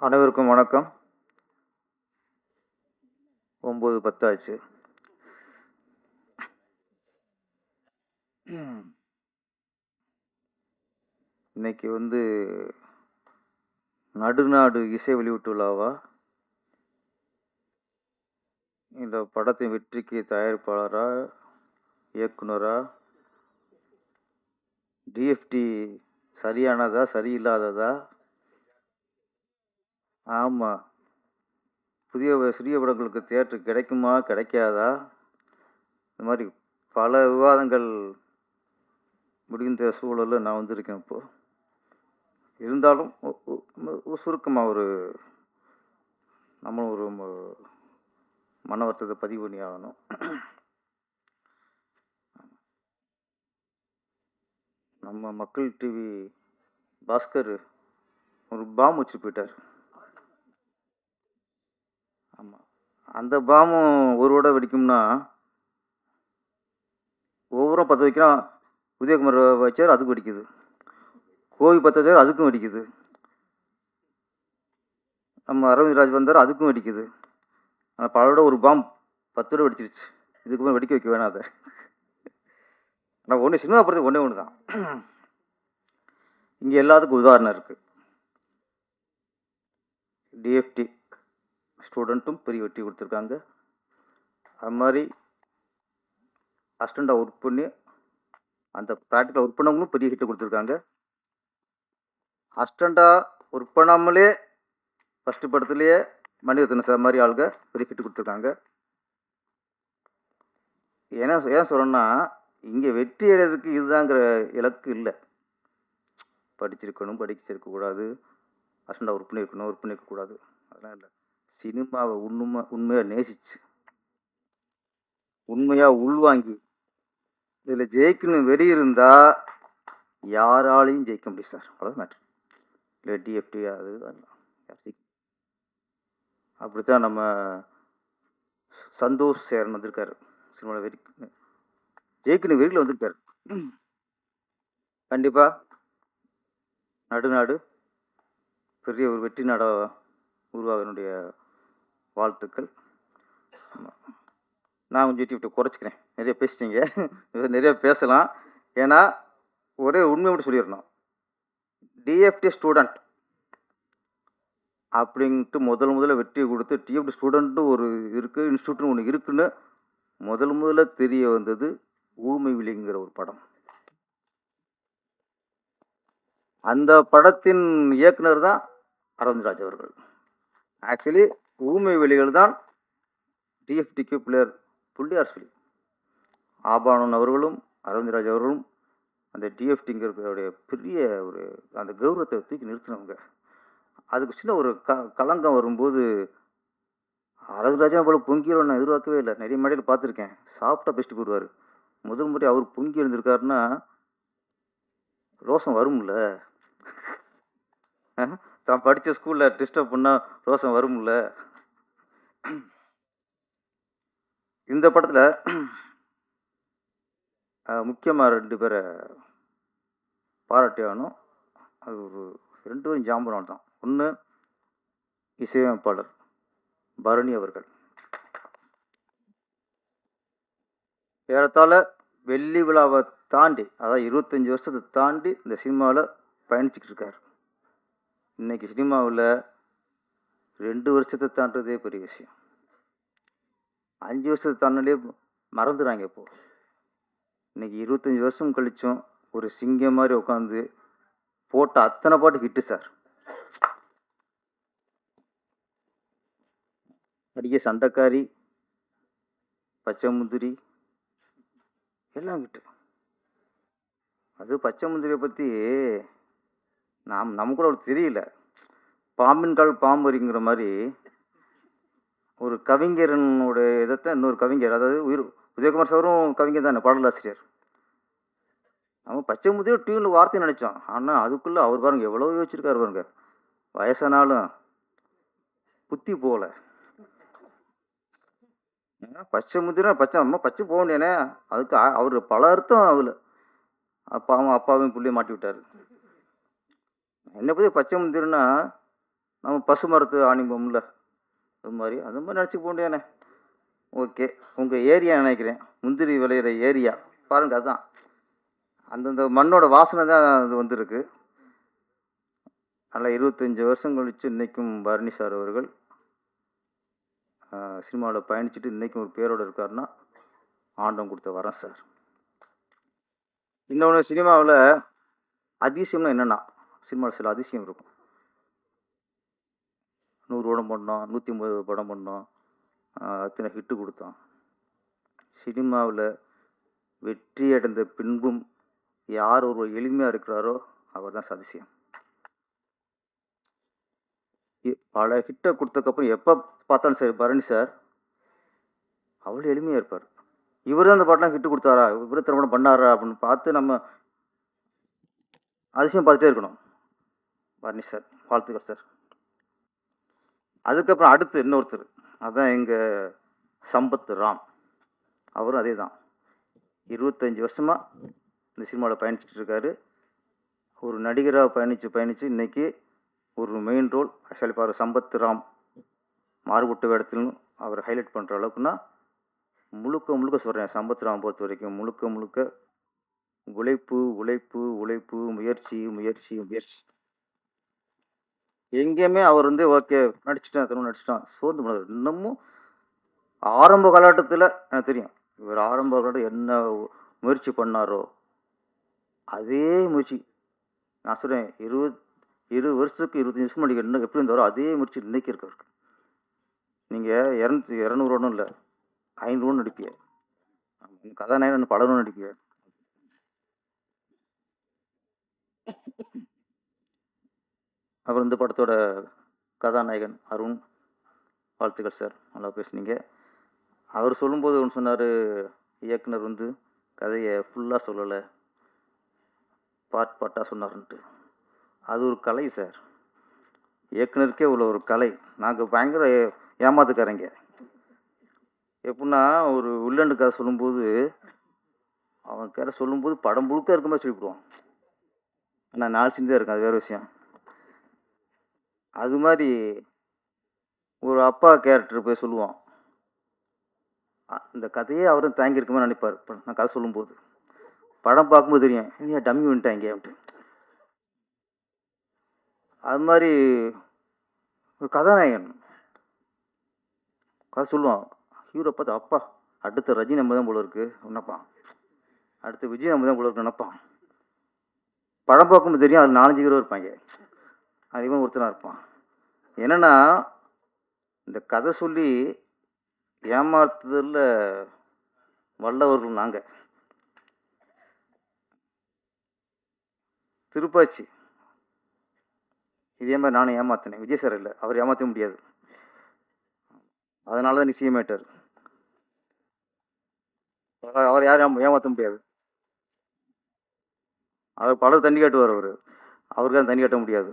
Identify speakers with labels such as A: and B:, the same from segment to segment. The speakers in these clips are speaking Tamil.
A: அனைவருக்கும் வணக்கம். 9:10 ஆச்சு. இன்னைக்கு நடுநாடு இசை வெளியீட்டு விழாவா, இந்த படத்தின் வெற்றிக்கு தயாரிப்பாளரா, இயக்குனரா, டிஎஃப்டி சரியானதா சரியில்லாததா? ஆமாம், சிறிய படங்களுக்கு தியேட்டர் கிடைக்குமா கிடைக்காதா? இந்த மாதிரி பல விவாதங்கள் முடிந்த சூழலில் நான் வந்திருக்கேன். இப்போது இருந்தாலும் சுருக்கமாக நம்மளும் ஒரு மன வருத்தத்தை பதிவு பண்ணி ஆகணும். நம்ம மக்கள் டிவி பாஸ்கர் ஒரு பாம் வச்சு போயிட்டார். ஆமாம், அந்த பாமும் ஒரு விட வெடிக்கும்னா ஒவ்வொரு 10 வைக்கிறான். உதயகுமார் வச்சார், அதுக்கும் வெடிக்குது. கோவி 10 வச்சார், அதுக்கும் வெடிக்குது. நம்ம அரவிந்த் ராஜ் வந்தார், அதுக்கும் வெடிக்குது. ஆனால் பலரோட ஒரு பாம் 10 விட வெடிச்சிருச்சு. இதுக்கு மேலே வெடிக்க வைக்க வேணாம். அதை ஆனால் ஒன்று சினிமா படத்துக்கு ஒன்று தான். இங்கே எல்லாத்துக்கும் உதாரணம் இருக்குது. டிஎஃப்டி ஸ்டூடெண்ட்டும் பெரிய வெற்றி கொடுத்துருக்காங்க. அது மாதிரி அசிஸ்டண்டாக ஒர்க் பண்ணி அந்த ப்ராக்டிக்கல் ஒர்க் பண்ணவங்களும் பெரிய ஹிட்டு கொடுத்துருக்காங்க. அசிஸ்டண்டாக ஒர்க் பண்ணாமலே ஃபஸ்ட்டு படத்துலேயே மணிரத்னம் சார் மாதிரி ஆளுங்க பெரிய ஹிட்டு கொடுத்துருக்காங்க. ஏன் சொல்கிறேன்னா, இங்கே வெற்றி அடைகிறதுக்கு இதுதாங்கிற இலக்கு இல்லை. படிச்சிருக்கணும், படிச்சிருக்கக்கூடாது, அசிஸ்டண்டாக ஒர்க் பண்ணியிருக்கணும், ஒர்க் பண்ணியிருக்கக்கூடாது, அதெல்லாம் இல்லை. சினிமாவை உண்மையாக நேசிச்சு, உண்மையாக உள்வாங்கி இதில் ஜெயிக்கணும் வெறி இருந்தால் யாராலையும் ஜெயிக்க முடியும் சார். அவ்வளோதான் மேட்ரு. இல்லை டிஎஃப்டி அது அப்படித்தான் நம்ம சந்தோஷ் சேரன் வந்திருக்காரு. சினிமாவில் ஜெயிக்கணும் வெறியில் வந்திருக்காரு. கண்டிப்பாக நடுநாடு பெரிய ஒரு வெற்றி நாடாக உருவாகனுடைய வாழ்த்துக்கள். நான் கொஞ்சம் டிஎஃப்டி குறைச்சிக்கிறேன். நிறைய பேசிட்டீங்க, நிறைய பேசலாம். ஏன்னா ஒரே உண்மை மட்டும் சொல்லிடணும். டிஎஃப்டி ஸ்டூடெண்ட் அப்படின்ட்டு முதல்ல வெற்றி கொடுத்து டிஎஃப்டி ஸ்டூடெண்ட்டும் ஒரு இருக்குது, இன்ஸ்டியூட்னு ஒன்று இருக்குன்னு முதல்ல தெரிய வந்தது ஊமை விழிங்கிற ஒரு படம். அந்த படத்தின் இயக்குனர் தான் அரவிந்த் ராஜ் அவர்கள். ஆக்சுவலி ஊமை வெளிகள் தான் டிஎஃப்டிக்கு பிள்ளையார் புள்ளியார் சொல்லி ஆபானன் அவர்களும் அரவிந்த் ராஜ் அவர்களும் அந்த டிஎஃப்டிங்கிறடைய பெரிய ஒரு அந்த கௌரவத்தை தூக்கி நிறுத்தினவங்க. அதுக்கு சின்ன ஒரு களங்கம் வரும்போது அரவிந்த் ராஜா போல பொங்கிடும் நான் எதிர்பார்க்கவே இல்லை. நிறைய மேடையில் பார்த்துருக்கேன், சாப்பிட்டா பெஸ்ட்டு போயிடுவார். முதல் முறை அவர் பொங்கி எழுந்திருக்காருன்னா ரோசம் வரும்ல. தான் படித்த ஸ்கூலில் டிஸ்டர்ப் பண்ணால் ரோசம் வரும்ல. இந்த படத்தில் முக்கியமாக 2 பேரை பாராட்டி ஆகணும். அது ஒரு 2 பேரும் ஜாம்பரம் தான். ஒன்று இசையமைப்பாளர் பரணி அவர்கள். ஏறத்தாழ வெள்ளி விழாவை தாண்டி, அதாவது 25 வருஷத்தை தாண்டி இந்த சினிமாவில் பயணிச்சுக்கிட்டு இருக்கார். இன்றைக்கி சினிமாவில் 2 வருஷத்தை தாண்டதே பெரிய விஷயம். 5 வருஷத்தை தாண்டிலே மறந்துடுறாங்க. இப்போது இன்றைக்கி 25 வருஷம் கழிச்சும் ஒரு சிங்கம் மாதிரி உட்காந்து போட்ட அத்தனை பாட்டு ஹிட்டு சார். அடிக்க சண்டைக்காரி, பச்சை முந்திரி எல்லாம் கிட்ட. அது பச்சை முந்திரியை பற்றி நமக்கு கூட ஒரு தெரியல. பாம்பின் கால் பாம்பரிங்கிற மாதிரி ஒரு கவிஞரனுடைய இதைத்தான் இன்னொரு கவிஞர், அதாவது உதயகுமார் சாரும் கவிஞர் தானே, பாடலாசிரியர். நம்ம பச்சை முந்திரி டியூனில் வார்த்தை நினச்சோம். ஆனால் அதுக்குள்ளே அவர் பாருங்க எவ்வளோ யோசிச்சிருக்காரு பாருங்க. வயசானாலும் புத்தி போகல. பச்சை முந்திரி பச்சை போக வேண்டியனே. அதுக்கு அவர் பல அர்த்தம். அவள் அப்பாவையும் பிள்ளையும் மாட்டி விட்டார். என்னை பற்றி பச்சை முந்திரின்னா நம்ம பசுமரத்து ஆணிபம்ல அது மாதிரி நடிச்சு போண்டியானே. ஓகே. உங்கள் ஏரியா நினைக்கிறேன், முந்திரி விளையிற ஏரியா பாருங்க. அதான் அந்தந்த மண்ணோட வாசனை தான் அது வந்திருக்கு. நல்லா 25 வருஷம் கழிச்சு இன்றைக்கும் பரணி சார் அவர்கள் சினிமாவில் பயணிச்சுட்டு இன்றைக்கும் ஒரு பேரோடு இருக்காருன்னா ஆண்டவன் கொடுத்த வரம் சார். இன்னொன்று, சினிமாவில் அதிசயம்னா என்னென்னா, சினிமாவில் சில அதிசயம் இருக்கும். 100 படம் பண்ணோம், 150 படம் பண்ணோம், அத்தனை ஹிட்டு கொடுத்தோம். சினிமாவில் வெற்றி அடைந்த பின்பும் யார் ஒரு எளிமையாக இருக்கிறாரோ அவர் தான் அதிசயம். பல ஹிட்டை கொடுத்ததுக்கப்புறம் எப்போ பார்த்தாலும் சரி, பரணி சார் அவ்வளோ எளிமையாக இருப்பார். இவர் தான் அந்த பாட்டெலாம் ஹிட்டு கொடுத்தாரா, இவர் திருமணம் பண்ணாரா அப்படின்னு பார்த்து நம்ம அதிசயம் பார்த்துட்டே இருக்கணும். பரணி சார், வாழ்த்துக்கள் சார். அதுக்கப்புறம் அடுத்து இன்னொருத்தர், அதுதான் எங்கள் சம்பத் ராம். அவரும் அதே தான், 25 வருஷமாக இந்த சினிமாவில் பயணிச்சுட்டு இருக்காரு. ஒரு நடிகராக பயணித்து இன்றைக்கி ஒரு மெயின் ரோல். ஆக்சுவலி பாரு, சம்பத் ராம் மாறுபட்ட வேடத்திலும் அவர் ஹைலைட் பண்ணுற அளவுக்குன்னா முழுக்க சொல்கிறேன். சம்பத் ராம் பொறுத்த வரைக்கும் முழுக்க உழைப்பு உழைப்பு உழைப்பு, முயற்சி முயற்சி முயற்சி. எங்கேயுமே அவர் ஓகே நடிச்சிட்டான் சோர்ந்து போனார். இன்னமும் ஆரம்ப காலகட்டத்தில் எனக்கு தெரியும், இவர் ஆரம்ப காலகட்டத்தில் என்ன முயற்சி பண்ணாரோ அதே முயற்சி. நான் சொல்கிறேன், 20 வருஷத்துக்கு 25 வருஷம் நடிகர் இன்னும் எப்படி இருந்தாரோ அதே முயற்சி இன்றைக்கி இருக்கவருக்கு. நீங்கள் 200 ஒன்றும் இல்லை, 500 நடிப்பீங்க. கதாநாயகன் பலரும் நடிப்பீங்க. அப்புறம் இந்த படத்தோட கதாநாயகன் அருண், வாழ்த்துக்கள் சார், நல்லா பேசுனீங்க. அவர் சொல்லும்போது ஒன்று சொன்னார், இயக்குனர் கதையை ஃபுல்லாக சொல்லலை, பார்ட்டாக சொன்னார்ன்ட்டு. அது ஒரு கலை சார். இயக்குனருக்கே இவ்வளோ ஒரு கலை. நாங்கள் பயங்கர ஏமாத்துக்காரங்க. எப்படின்னா, ஒரு வில்லண்டு கதை சொல்லும்போது அவன் கதை சொல்லும்போது படம் முழுக்க இருக்க மாதிரி சொல்லிவிடுவான். ஆனால் 4 சீன் தான் இருக்கும், அது வேறு விஷயம். அது மாதிரி ஒரு அப்பா கேரக்டர் போய் சொல்லுவான், இந்த கதையே அவரும் தாங்கியிருக்க மாதிரி நினைப்பார். நான் கதை சொல்லும்போது படம் பார்க்கும்போது தெரியும், இல்லையா டம்மி வந்துட்டாங்க அப்படின்ட்டு. அது மாதிரி ஒரு கதாநாயகன் கதை சொல்லுவான், ஹீரோ பார்த்து அப்பா அடுத்த ரஜினி நம்ம தான் போல இருக்கு நினைப்பான், அடுத்த விஜய் நம்ம தான் போல இருக்கு நினைப்பான். படம் பார்க்கும்போது தெரியும், அது 4-5 ஹீரோ இருப்பாங்க, அதிகமாக ஒருத்தனாக இருப்பான். என்னென்னா, இந்த கதை சொல்லி ஏமாத்துறதுல வல்லவர்கள் நாங்கள். திருப்பாச்சி இதே மாதிரி நானும் ஏமாத்தினேன். விஜய் சார் இல்லை, அவர் ஏமாற்ற முடியாது, அதனால தான் நிச்சயமேட்டார். அவர் யாரும் ஏமாற்ற முடியாது. அவர் பலர் தண்ணி காட்டுவார், அவருக்காக தண்ணி காட்ட முடியாது.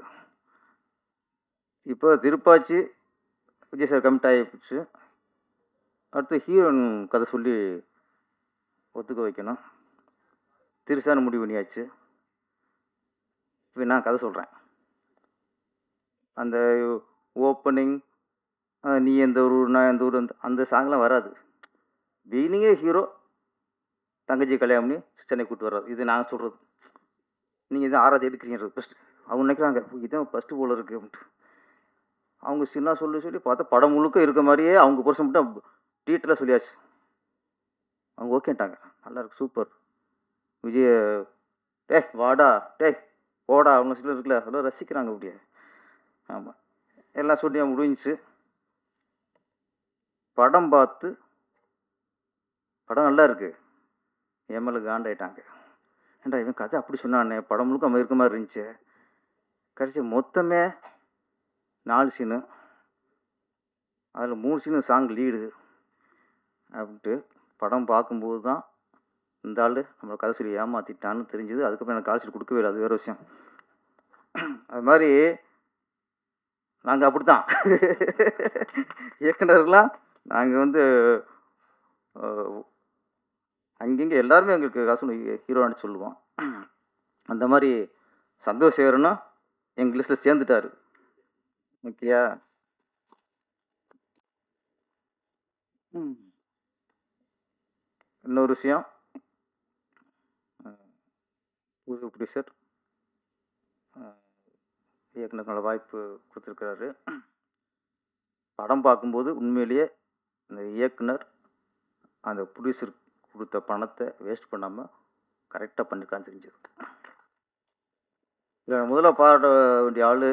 A: இப்போ திருப்பாச்சி விஜய் சார் கமிட் ஆகிடுச்சு. அடுத்து ஹீரோயின் கதை சொல்லி ஒத்துக்க வைக்கணும். திருசான முடிவு பண்ணியாச்சு. இப்போ நான் கதை சொல்கிறேன். அந்த ஓப்பனிங், நீ எந்த ஊர் நான் எந்த ஊர், அந்த சாங்லாம் வராது. பிகினிங்கே ஹீரோ தங்கச்சி கல்யாணம் பண்ணி சென்னை கூப்பிட்டு வர்றாரு. இது நாங்கள் சொல்கிறது. நீங்கள் இதை 6வது எடுக்கிறீங்க ஃபஸ்ட்டு. அவங்க நினைக்கிறாங்க, இதான் ஃபஸ்ட்டு போல இருக்குது அப்படின்ட்டு. அவங்க சின்ன சொல்லி பார்த்தா படம் முழுக்க இருக்க மாதிரியே அவங்க புருஷன் மட்டும் டீட்டெயிலாக சொல்லியாச்சு. அவங்க ஓகேட்டாங்க, நல்லா இருக்கு, சூப்பர் விஜய், வாடா போடா அவங்க சிலர் இருக்குல்ல, அவ்வளோ ரசிக்கிறாங்க அப்படியே. ஆமாம், எல்லாம் சொல்லி முடிஞ்சிச்சு. படம் பார்த்து படம் நல்லா இருக்குது, என் மேலே காண்டாயிட்டாங்க. ஏண்டா இவன் கதை அப்படி சொன்னானே, படம் முழுக்க அவன் இருக்க மாதிரி இருந்துச்சு. கடைசி மொத்தமே 4 சீனு, அதில் 3 சீனு சாங் லீடு அப்படின்ட்டு படம் பார்க்கும்போது தான் இந்த ஆள் நம்மளை கதை சொல்லி ஏமாற்றிட்டான்னு தெரிஞ்சுது. அதுக்கப்புறம் எனக்கு கால்ஷீட் கொடுக்கவே இல்லை, அது வேறு விஷயம். அது மாதிரி நாங்கள் அப்படி தான் இயக்குனர்லாம் நாங்கள் அங்கங்கே எல்லாருமே எங்களுக்கு காசு ஹீரோன்னு சொல்லுவோம். அந்த மாதிரி சந்தோஷ் சேகரனும் எங்கள் லிஸ்ட்டில் சேர்ந்துட்டார். ஓகேயா? ம். இன்னொரு விஷயம், அ புது ப்ரொடியூசர் அ இயக்குனர் நல்ல வாய்ப்பு குடுத்துருக்கிறாரு. படம் பார்க்கும்போது உண்மையிலேயே இந்த இயக்குனர் அந்த ப்ரொடியூசர் குடுத்த பணத்த வேஸ்ட் பண்ணாம கரெக்ட்டா பண்ணியிருக்கான்னு தெரிஞ்சது. இதுல முதல்ல பாராட்ட வேண்டிய ஆளு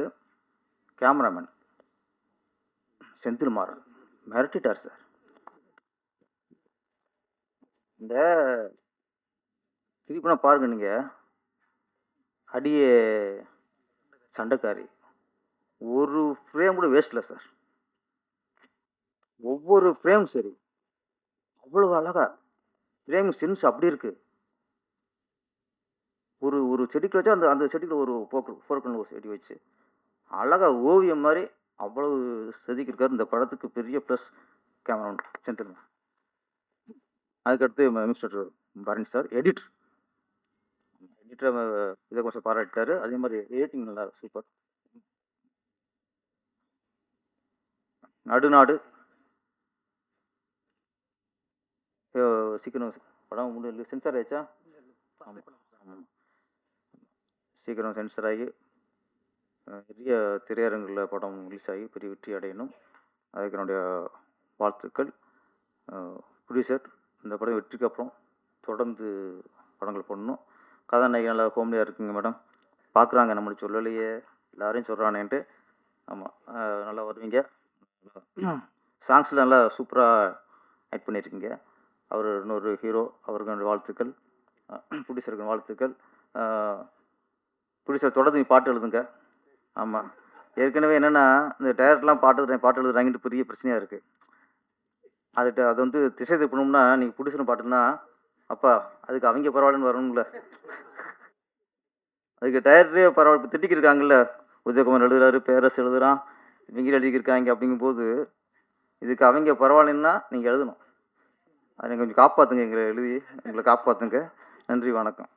A: கேமராமேன் செந்தில் மாறன். மிரட்டிட்டார் சார். இந்த திருப்பினா பாருங்க நீங்க. அடியே சண்டைக்காரி. ஒரு ஃப்ரேம் கூட வேஸ்ட் இல்ல சார். ஒவ்வொரு ஃப்ரேம் சரி. அவ்வளவு அழகா. ஃப்ரேம் சென்ஸ் அப்படி இருக்கு. ஒரு ஒரு செடிக்கு வச்சா அந்த அந்த செடிக்குள்ள ஒரு போர்க்கணும் ஒரு செடி வச்சு, அழகா ஓவியம் மாரி அவ்வளவு செதுக்கியிருக்காரு. இந்த படத்துக்கு பெரிய ப்ளஸ் கேமராமேன் செந்தில். அதுக்கடுத்து மிஸ்டர் பரண் சார் எடிட்டர். எடிட்டர் இதை கொஞ்சம் பாராட்டிட்டாரு. அதே மாதிரி எடிட்டிங் நல்லா சூப்பர். நடுநாடு சீக்கிரம் படம் முடியல சென்சார் ஆயிடுச்சா? ஆமாம் ஆமாம். சீக்கிரம் சென்சார் ஆகி பெரிய திரையரங்கில் படம் ரிலீஸ் ஆகி பெரிய வெற்றி அடையணும். அதுக்கு என்னுடைய வாழ்த்துக்கள். ப்ரொடியூசர் இந்த படம் வெற்றிக்கு அப்புறம் தொடர்ந்து படங்கள் பண்ணணும். கதாநாயகி நல்லா ஹோம்லியாக இருக்குங்க மேடம். பார்க்குறாங்க நம்மளுக்கு சொல்லலையே எல்லாரையும் சொல்கிறானேன்ட்டு. ஆமாம் நல்லா வருவீங்க. சாங்ஸில் நல்லா சூப்பராக ஆக்ட் பண்ணியிருக்கீங்க. அவர் இன்னொரு ஹீரோ, அவருக்கு என்னுடைய வாழ்த்துக்கள். ப்ரொடியூசருக்கு வாழ்த்துக்கள். ப்ரொடியூசர் தொடர்ந்து நீ பாட்டு எழுதுங்க. ஆமாம். ஏற்கனவே என்னென்னா இந்த டைரக்டர்லாம் பாட்டு எழுதுறாங்கன்ட்டு பெரிய பிரச்சனையாக இருக்குது. அது வந்து திசை திருப்பணும்னா நீங்கள் ப்ரொடியூசர் பாட்டுன்னா அப்பா அதுக்கு அவங்க பரவாயில்லன்னு வரணும்ல. அதுக்கு டைரக்டரே பரவாயில்ல. இப்போ திட்டிக்கிருக்காங்கல்ல, உதயகுமார் எழுதுறாரு, பேரரசு எழுதுறான், இவங்க எழுதிக்கிருக்காங்க அப்படிங்கும்போது இதுக்கு அவங்க பரவாயில்லைன்னா நீங்கள் எழுதணும். அதை கொஞ்சம் காப்பாற்றுங்க, எங்களை எழுதி எங்களை காப்பாற்றுங்க. நன்றி, வணக்கம்.